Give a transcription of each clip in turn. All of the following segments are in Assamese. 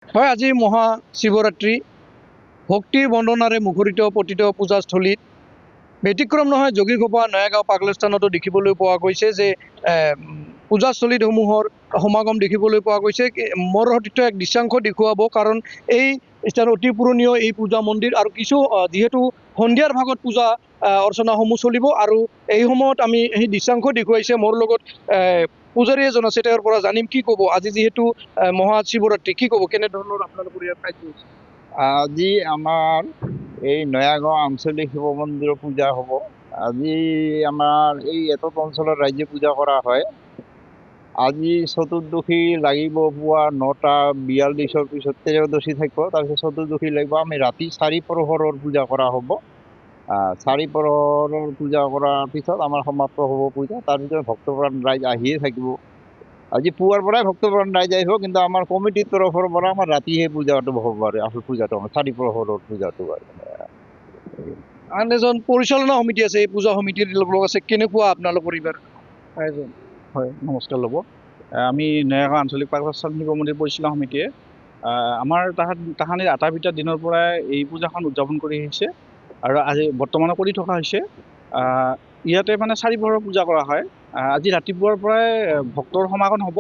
হয়, আজি মহাশিৱৰাত্ৰি ভক্তিৰ বন্দনাৰে মুখৰিত পতিত পূজাস্থলীত ব্যতিক্ৰম নহয় যোগীঘোপা নয়াগাঁও পাগলাস্থানতো দেখিবলৈ পোৱা গৈছে যে পূজাস্থলীসমূহৰ সমাগম দেখিবলৈ পোৱা গৈছে। মোৰ সতীৰ্থ এক দৃশ্যাংশ দেখুৱাব, কাৰণ এই স্থান অতি পুৰণীয় এই পূজা মন্দিৰ আৰু কিছু যিহেতু সন্ধিয়াৰ ভাগত পূজা অৰ্চনাসমূহ চলিব আৰু এই সময়ত আমি সেই দৃশ্যাংশ দেখুৱাইছে। মোৰ লগত পূজাৰী এজন আছে, তেওঁৰ পৰা জানিম কি ক'ব। আজি যিহেতু মহাশিৱৰাত্ৰি, কি ক'ব, কেনেধৰণৰ আপোনালোকৰ ইয়াত কাৰ্য হৈছে? আজি আমাৰ এই নয়াগাঁও আঞ্চলিক শিৱ মন্দিৰৰ পূজা হ'ব। আজি আমাৰ এই এটক অঞ্চলৰ ৰাইজে পূজা কৰা হয়। আজি চতুৰ্দশী লাগিব পুৱা 9:42 পিছত ত্ৰয়োদশী থাকিব, তাৰপিছত চতুৰ্দশী লাগিব। আমি ৰাতি 4 প্ৰহৰৰ পূজা কৰা হ'ব। 4 প্ৰহৰৰ পূজা কৰাৰ পিছত আমাৰ সমাপ্ত হ'ব পূজা। তাৰপিছত ভক্তপ্ৰাণ ৰাইজ আহিয়ে থাকিব। আজি পুৱাৰ পৰাই ভক্তপ্ৰাণ ৰাইজ আহিব, কিন্তু আমাৰ কমিটিৰ তৰফৰ পৰা আমাৰ ৰাতিহে পূজাটো হ'ব পাৰে। আসল পূজাটো আমাৰ 4 প্ৰহৰৰ পূজাটো আন এজন পৰিচালনা সমিতি আছে, এই পূজা সমিতিৰ লোক আছে, কেনেকুৱা আপোনালোকৰ এইবাৰ আয়োজন? হয়, নমস্কাৰ ল'ব। আমি নয়াগাঁও আঞ্চলিক পাগলাস্থান শিৱ মন্দিৰ পৰিচালনা সমিতিয়ে আমাৰ তাহানিৰ আটাভিটা দিনৰ পৰাই এই পূজাখন উদযাপন কৰি আহিছে আৰু আজি বৰ্তমানো কৰি থকা হৈছে। ইয়াতে মানে 4 প্ৰহৰৰ পূজা কৰা হয়। আজি ৰাতিপুৱাৰ পৰাই ভক্তৰ সমাগম হ'ব।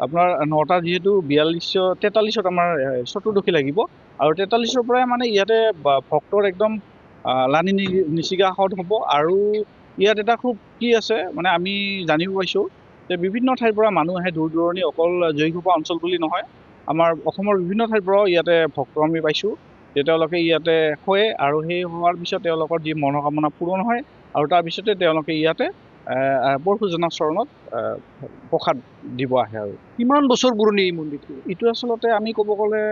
আপোনাৰ 9টা যিহেতু 43-43 আমাৰ চতুৰ্দশী লাগিব আৰু 43-ৰ পৰাই মানে ইয়াতে ভক্তৰ একদম লানি নিচিগাহত হ'ব। আৰু ইয়াত এটা খুব কি আছে, মানে আমি জানিব পাইছোঁ যে বিভিন্ন ঠাইৰ পৰা মানুহ আহে, দূৰ দূৰণি, অকল জয়ীঘোপা অঞ্চল বুলি নহয়, আমাৰ অসমৰ বিভিন্ন ঠাইৰ পৰাও ইয়াতে ভক্ত আমি পাইছোঁ যে তেওঁলোকে ইয়াতে শোৱে আৰু সেই হোৱাৰ পিছত তেওঁলোকৰ যি মনোকামনা পূৰণ হয় আৰু তাৰপিছতে তেওঁলোকে ইয়াতে পৰশুজনাৰ চৰণত প্ৰসাদ দিব আহে। আৰু কিমান বছৰ পুৰণি এই মন্দিৰটো? এইটো আচলতে আমি ক'ব গ'লে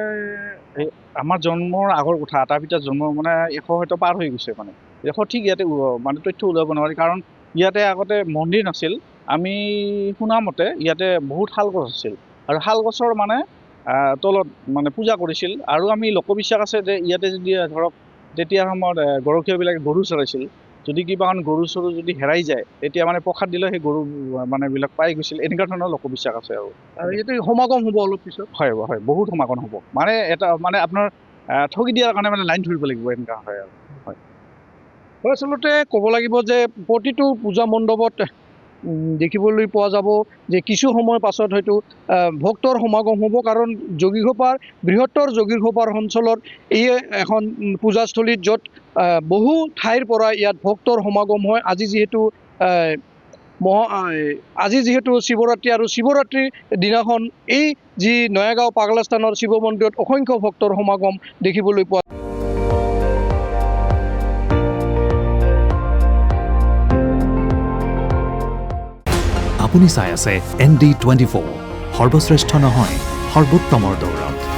আমাৰ জন্মৰ আগৰ কথা, আটাভিটা জন্ম মানে 100 হয়তো পাৰ হৈ গৈছে। মানে সঠিক ইয়াতে মানে তথ্য ওলাব নোৱাৰি, কাৰণ ইয়াতে আগতে মন্দিৰ নাছিল। আমি শুনা মতে ইয়াতে বহুত শাল গছ আছিল আৰু শাল গছৰ মানে তলত মানে পূজা কৰিছিল। আৰু আমি লোকবিশ্বাস আছে যে ইয়াতে যদি ধৰক তেতিয়া সময়ত গৰখীয়াবিলাকে গৰু চৰাইছিল, যদি কিবা এখন গৰু চৰু যদি হেৰাই যায়, তেতিয়া মানে প্ৰসাদ দিলে সেই গৰু মানে বিলাক পাই গৈছিল। এনেকুৱা ধৰণৰ লোকবিশ্বাস আছে। আৰু ইয়াতে সমাগম হ'ব অলপ পিছত? হয় হয়, বহুত সমাগম হ'ব। মানে এটা মানে আপোনাৰ ঠগি দিয়াৰ কাৰণে মানে লাইন ধৰিব লাগিব, এনেকুৱা হয় আৰু। হয়, আচলতে ক'ব লাগিব যে প্ৰতিটো পূজা মণ্ডপত দেখিবলৈ পোৱা যাব যে কিছু সময় পাছত হয়তো ভক্তৰ সমাগম হ'ব, কাৰণ যোগীঘোপাৰ বৃহত্তৰ যোগীঘোপাৰ অঞ্চলত এই এখন পূজাস্থলীত য'ত বহু ঠাইৰ পৰা ইয়াত ভক্তৰ সমাগম হয়। আজি যিহেতু শিৱৰাত্ৰি আৰু শিৱৰাত্ৰিৰ দিনাখন এই যি নয়াগাঁও পাগলাস্থানৰ শিৱ মন্দিৰত অসংখ্য ভক্তৰ সমাগম দেখিবলৈ পোৱা। আপুনি চাই আছে ND24, সৰ্বশ্ৰেষ্ঠ নহয়, সৰ্বোত্তমৰ দৌৰত।